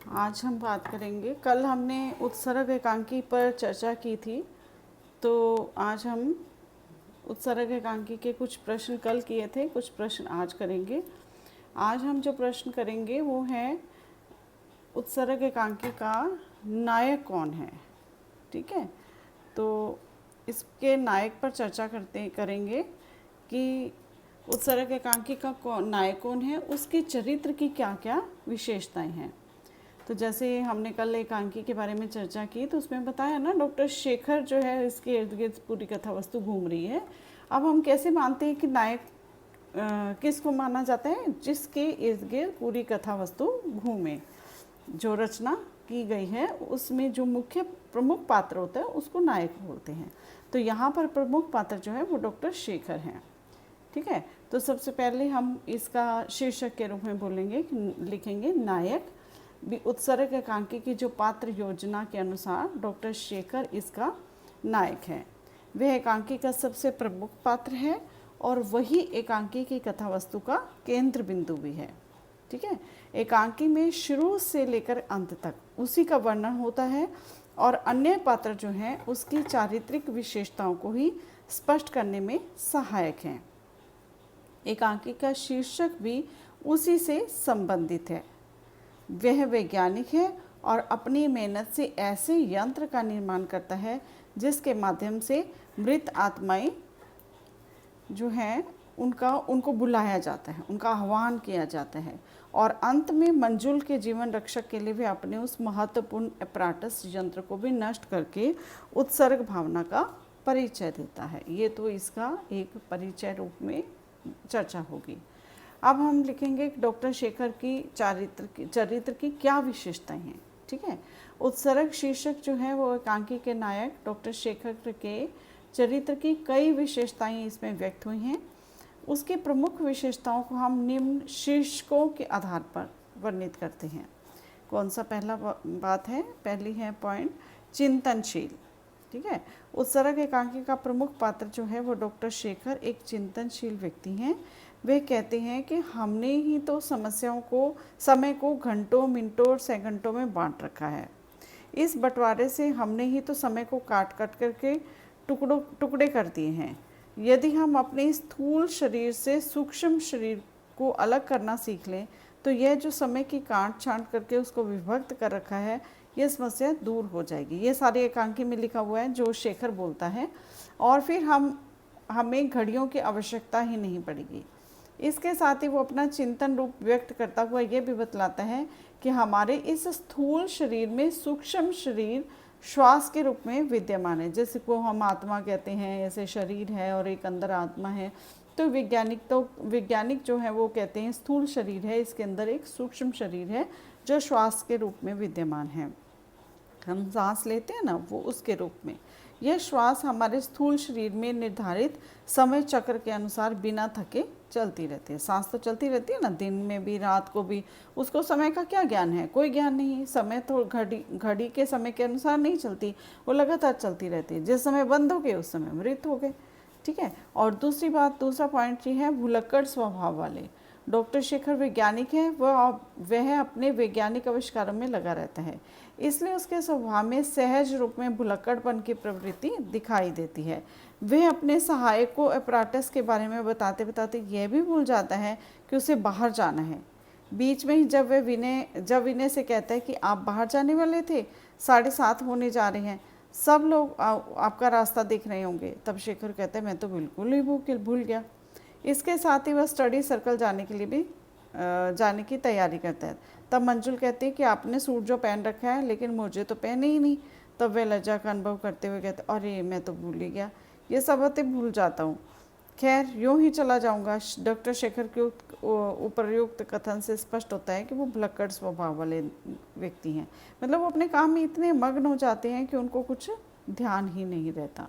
आज हम बात करेंगे, कल हमने उत्सर्ग एकांकी पर चर्चा की थी, तो आज हम उत्सर्ग एकांकी के कुछ प्रश्न कल किए थे, कुछ प्रश्न आज करेंगे। आज हम जो प्रश्न करेंगे वो है उत्सर्ग एकांकी का नायक कौन है। ठीक है, तो इसके नायक पर चर्चा करेंगे कि उत्सर्ग एकांकी का नायक कौन है, उसके चरित्र की क्या क्या विशेषताएं हैं। तो जैसे हमने कल एकांकी के बारे में चर्चा की, तो उसमें बताया ना, डॉक्टर शेखर जो है इसके इर्द गिर्द पूरी कथा वस्तु घूम रही है। अब हम कैसे मानते हैं कि नायक किसको माना जाता है? जिसके इर्द गिर्द पूरी कथा वस्तु घूमे, जो रचना की गई है उसमें जो मुख्य प्रमुख पात्र होता है उसको नायक बोलते हैं। तो यहाँ पर प्रमुख पात्र जो है वो डॉक्टर शेखर हैं। ठीक है, तो सबसे पहले हम इसका शीर्षक के रूप में बोलेंगे, लिखेंगे नायक। उत्सर्ग एकांकी की जो पात्र योजना के अनुसार डॉक्टर शेखर इसका नायक है। वह एकांकी का सबसे प्रमुख पात्र है और वही एकांकी की कथा वस्तु का केंद्र बिंदु भी है। ठीक है, एकांकी में शुरू से लेकर अंत तक उसी का वर्णन होता है और अन्य पात्र जो हैं उसकी चारित्रिक विशेषताओं को ही स्पष्ट करने में सहायक हैं। एकांकी का शीर्षक भी उसी से संबंधित है। वह वैज्ञानिक है और अपनी मेहनत से ऐसे यंत्र का निर्माण करता है जिसके माध्यम से मृत आत्माएं जो हैं उनको बुलाया जाता है, उनका आह्वान किया जाता है और अंत में मंजुल के जीवन रक्षक के लिए भी अपने उस महत्वपूर्ण अपराटस यंत्र को भी नष्ट करके उत्सर्ग भावना का परिचय देता है। ये तो इसका एक परिचय रूप में चर्चा होगी। अब हम लिखेंगे डॉक्टर शेखर की चरित्र की क्या विशेषताएं हैं। ठीक है, उत्सर्ग शीर्षक जो है वो एकांकी के नायक डॉक्टर शेखर के चरित्र की कई विशेषताएं इसमें व्यक्त हुई हैं। उसकी प्रमुख विशेषताओं को हम निम्न शीर्षकों के आधार पर वर्णित करते हैं। कौन सा पहला बात है? पहली है पॉइंट, चिंतनशील। ठीक है, उत्सर्ग एकांकी का प्रमुख पात्र जो है वो डॉक्टर शेखर एक चिंतनशील व्यक्ति हैं। वे कहते हैं कि हमने ही तो समय को घंटों, मिनटों और सेकंडों में बांट रखा है। इस बंटवारे से हमने ही तो समय को काट करके टुकड़े कर दिए हैं। यदि हम अपने स्थूल शरीर से सूक्ष्म शरीर को अलग करना सीख लें तो यह जो समय की काट छांट करके उसको विभक्त कर रखा है, ये समस्या दूर हो जाएगी। ये सारी एकांकी में लिखा हुआ है जो शेखर बोलता है। और फिर हमें घड़ियों की आवश्यकता ही नहीं पड़ेगी। इसके साथ ही वो अपना चिंतन रूप व्यक्त करता हुआ ये भी बतलाता है कि हमारे इस स्थूल शरीर में सूक्ष्म शरीर श्वास के रूप में विद्यमान है। जैसे को हम आत्मा कहते हैं, ऐसे शरीर है और एक अंदर आत्मा है। तो वैज्ञानिक जो है वो कहते हैं स्थूल शरीर है, इसके अंदर एक सूक्ष्म शरीर है जो श्वास के रूप में विद्यमान है। हम सांस लेते हैं ना, वो उसके रूप में। यह श्वास हमारे स्थूल शरीर में निर्धारित समय चक्र के अनुसार बिना थके चलती रहती है। सांस तो चलती रहती है ना, दिन में भी रात को भी। उसको समय का क्या ज्ञान है? कोई ज्ञान नहीं। समय तो घड़ी के समय के अनुसार नहीं चलती, वो लगातार चलती रहती है। जिस समय बंद हो गए उस समय मृत हो गए। ठीक है, और दूसरा पॉइंट ये है भुलक्कड़ स्वभाव वाले। डॉक्टर शेखर वैज्ञानिक है, वह अपने वैज्ञानिक आविष्कारों में लगा रहता है, इसलिए उसके स्वभाव में सहज रूप में भुलक्कड़पन की प्रवृत्ति दिखाई देती है। वह अपने सहायक को अपराटस के बारे में बताते बताते यह भी भूल जाता है कि उसे बाहर जाना है। बीच में ही जब विनय से कहता है कि आप बाहर जाने वाले थे, 7:30 होने जा रहे हैं, सब लोग आपका रास्ता देख रहे होंगे, तब शेखर कहता है मैं तो बिल्कुल ही भूल गया। इसके साथ ही वह स्टडी सर्कल जाने की तैयारी करता है। तब मंजुल कहती है कि आपने सूट जो पहन रखा है लेकिन मुझे तो पहने ही नहीं। तब वह लज्जा का अनुभव करते हुए कहते अरे मैं तो भूल ही गया, ये सब बातें भूल जाता हूँ। खैर यूँ ही चला जाऊँगा। डॉक्टर शेखर के उपर्युक्त कथन से स्पष्ट होता है कि वो भुलक्कड़ स्वभाव वाले व्यक्ति हैं। मतलब वो अपने काम में इतने मग्न हो जाते हैं कि उनको कुछ ध्यान ही नहीं रहता।